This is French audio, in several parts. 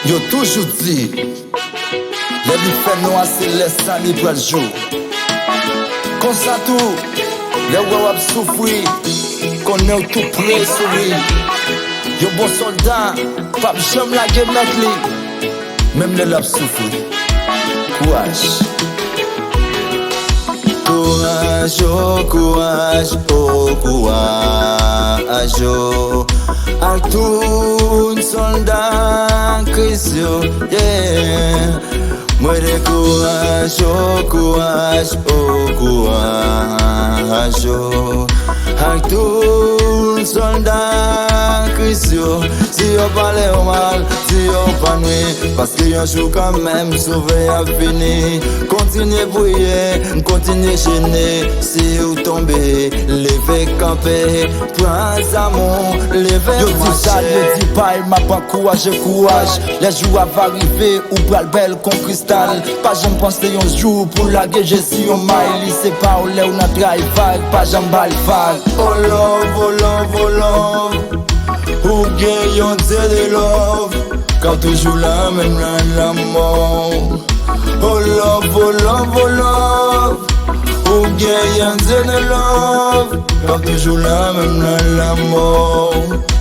Yo toujours dit, les bifets noirs c'est les sangs li pral jour. Comme ça tout, les wawab souffrir, qu'on est tout près sourire. Yo bon soldat, pape j'aime la guerre mettre li, même les lab souffrir. Courage. Courage, oh courage, oh courage, oh. A tout soldat Christ, yeah. Moi de courage, oh courage, oh courage, oh. A tout soldat Christ, si on parle au mal, si on pas nuit, parce qu'il y a un jour quand même sauvé à finir. Continuez prier, continuez gêner, si vous tombez, levez camper, prends amour, levez yo dis ça, yo dis pas, il m'a pas courage, courage. Les jours vont arriver, ou pral belle con cristal. Pas j'en pense un jour pour la guerre, je suis au mail, c'est pas où l'est ou n'a drive vague, pas j'en balle vague. Oh love, oh love, oh love. Ou gen yon te de love, quand toujours la même la mort. Oh love, oh love, oh love. Ou gen yon te de love, quand toujours la même la mort.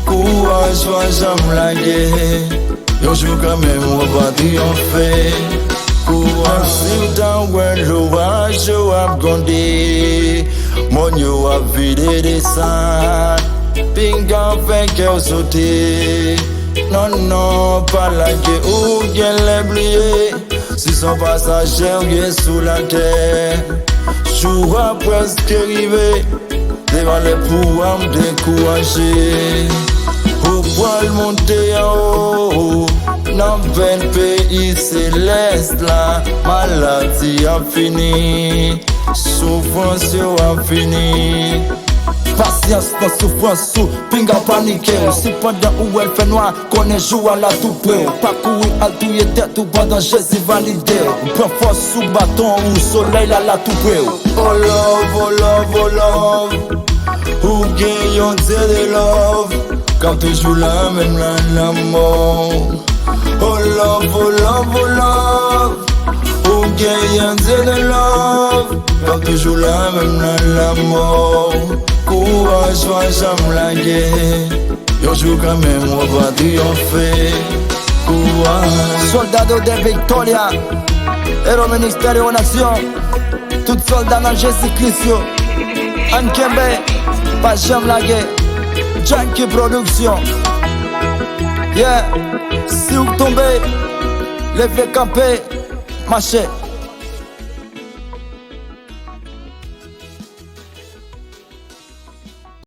Courage, va jamais la guerre. Yon jour quand même on va triompher. Courage, si t'en ouais l'orage, yo ap gondé. Mon yo ap vide de sang. Pinga fait au sauter. Non, non, pas la guerre ou bien l'oublier. Si son passager est sous la terre, jour à presque arrivé, devant les pouvoirs me décourager. Pour pouvoir monter en haut, dans 20 pays célestes, la maladie a fini, souffrance a fini. Patience dans souffrance sous, pinga paniqué. Si pendant où elle fait noir, qu'on est joue à la tout près. Parcourir à tout y tête ou pendant Jésus validé. Prends force sous bâton ou soleil à la tout près. Oh love, oh love, oh love. Ou gen yon te de love, quand toujours la même la mort. Oh love, oh love, oh love. Ou gen yon te de love, quand toujours la même la mort. Courage, va jamais la guerre. Yon jour quand même on va triompher. Courage. Soldat de Victoria, héros ministère aux nations. Tout soldat dans Jésus-Christ. Anne Kembe, pas jamais la guerre. Janky Production. Yeah, si vous tombez, levez camper, marchez.